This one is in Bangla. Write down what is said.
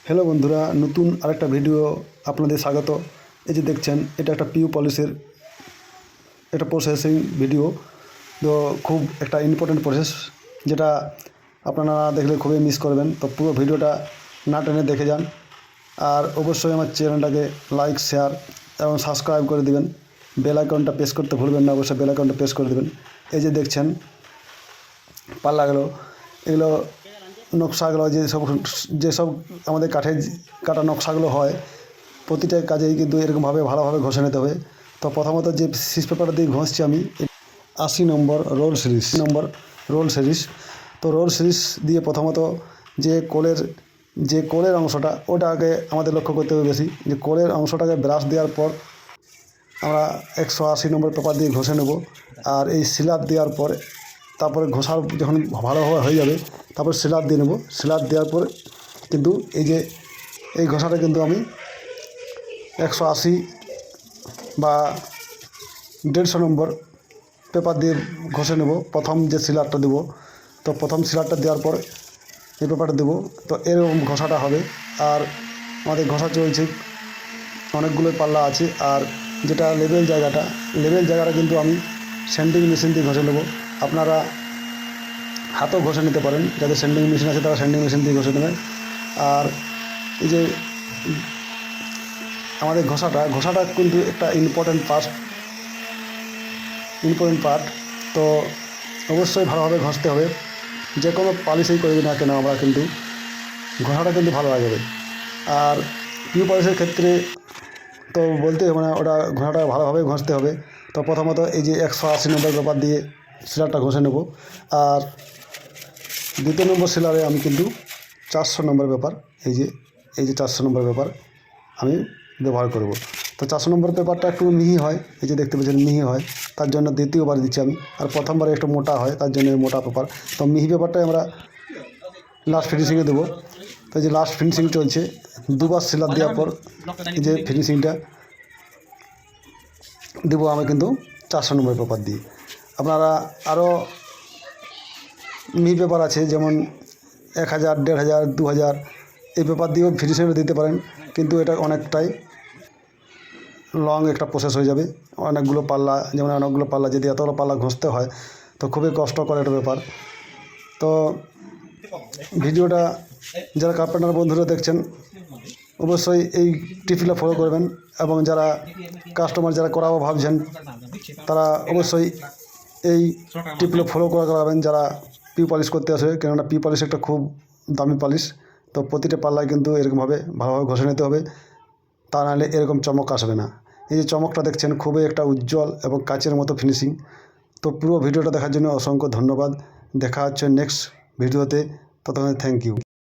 হ্যালো বন্ধুরা, নতুন আরেকটা ভিডিও আপনাদের স্বাগত। এই যে দেখছেন, এটা একটা পিউ পলিশের একটা প্রসেসিং ভিডিও। তো খুব একটা ইম্পর্টেন্ট প্রসেস, যেটা আপনারা দেখলে খুবই মিস করবেন। তো পুরো ভিডিওটা না টেনে দেখে যান। আর অবশ্যই আমার চ্যানেলটাকে লাইক, শেয়ার এবং সাবস্ক্রাইব করে দিবেন। বেল আইকনটা প্রেস করতে ভুলবেন না, অবশ্যই বেল আইকনটা প্রেস করে দেবেন। এই যে দেখছেন পাল্লাগুলো, এগুলো নকশাগুলো যেসব আমাদের কাঠের কাটা নকশাগুলো হয়, প্রতিটা কাজেই কিন্তু এরকমভাবে ভালোভাবে ঘষে নিতে হবে। তো প্রথমত যে সিরিজ পেপারটা দিয়ে ঘষছি আমি 80 নম্বর রোল সিরিজ। তো রোল সিরিজ দিয়ে প্রথমত যে কোলের অংশটা, ওটা আগে আমাদের লক্ষ্য করতে হবে বেশি। যে কোলের অংশটাকে ব্রাশ দেওয়ার পর আমরা 180 নম্বর পেপার দিয়ে ঘষে নেব। আর এই সিলার দেওয়ার পর তারপরে ঘষার যখন ভালোভাবে হয়ে যাবে, তারপর সিলার দিয়ে নেব। সিলার দেওয়ার পর কিন্তু এই ঘষাটা কিন্তু আমি 180 বা 150 নম্বর পেপার দিয়ে ঘষে নেব। প্রথম যে সিলারটা দেবো, তো প্রথম সিলারটা দেওয়ার পর এই পেপারটা দেবো। তো এরকম ঘষাটা হবে। আর আমাদের ঘষা চলছে, অনেকগুলো পাল্লা আছে। আর যেটা লেবেল জায়গাটা কিন্তু আমি স্যান্ডিং মেশিন দিয়ে ঘষে নেব। আপনারা হাতও ঘষে নিতে পারেন, যাদের স্যান্ডিং মেশিন আছে তারা স্যান্ডিং মেশিন দিয়ে ঘষে নেবেন। আর এই যে আমাদের ঘষাটা কিন্তু একটা ইম্পর্ট্যান্ট পার্ট। তো অবশ্যই ভালোভাবে ঘষতে হবে। যে কোনো পালিশেই করি না কেন আমরা কিন্তু ঘষাটা কিন্তু ভালো লাগবে। আর পিউ পলিশের ক্ষেত্রে তো বলতে হবে না, ওটা ঘষাটা ভালোভাবে ঘষতে হবে। তো প্রথমত এই যে 180 নম্বর পেপার দিয়ে সিলারটা ঘষে নেব। আর দ্বিতীয় নম্বর সিলারে আমি কিন্তু 400 নম্বর পেপার, এই যে 400 নম্বর পেপার আমি ব্যবহার করব। তো 400 নম্বর পেপারটা একটু মিহি হয়, এই যে দেখতে পাচ্ছেন মিহি হয়, তার জন্য দ্বিতীয়বার দিচ্ছি আমি। আর প্রথমবারে একটু মোটা হয়, তার জন্য মোটা পেপার। তো মিহি পেপারটাই আমরা লাস্ট ফিনিশিংয়ে দেবো। তো এই যে লাস্ট ফিনিশিং চলছে, দুবার সিলার দেওয়ার পর এই যে ফিনিশিংটা দেবো আমি কিন্তু 400 নম্বর পেপার দিয়ে। আপনারা আরও মিহি পেপার আছে, যেমন 1000, 1500, 2000 এই পেপার দিয়েও ফিনিশিংটা দিতে পারেন। কিন্তু এটা অনেকটাই লং একটা প্রসেস হয়ে যাবে। অনেকগুলো পাল্লা যদি এতগুলো পাল্লা ঘষতে হয়, তো খুবই কষ্টকর একটা ব্যাপার। তো ভিডিওটা যারা কার্পেন্টার বন্ধুরা দেখছেন, অবশ্যই এই টিপগুলো ফলো করবেন। এবং যারা কাস্টমার যারা করাবো ভাবছেন, তারা অবশ্যই এই টিপগুলো ফলো করাবেন যারা পিউ পলিশ করতে আসে। কেননা পিউ পলিশ একটা খুব দামি পলিশ। তো প্রতিটা পাল্লায় কিন্তু এরকমভাবে ভালোভাবে ঘষে নিতে হবে, তা নাহলে এরকম চমক আসবে না। এই যে চমকটা দেখছেন, খুবই একটা উজ্জ্বল এবং কাচের মতো ফিনিশিং। তো পুরো ভিডিওটা দেখার জন্য অসংখ্য ধন্যবাদ। দেখা হচ্ছে নেক্সট ভিডিওতে। ততক্ষণে থ্যাংক ইউ।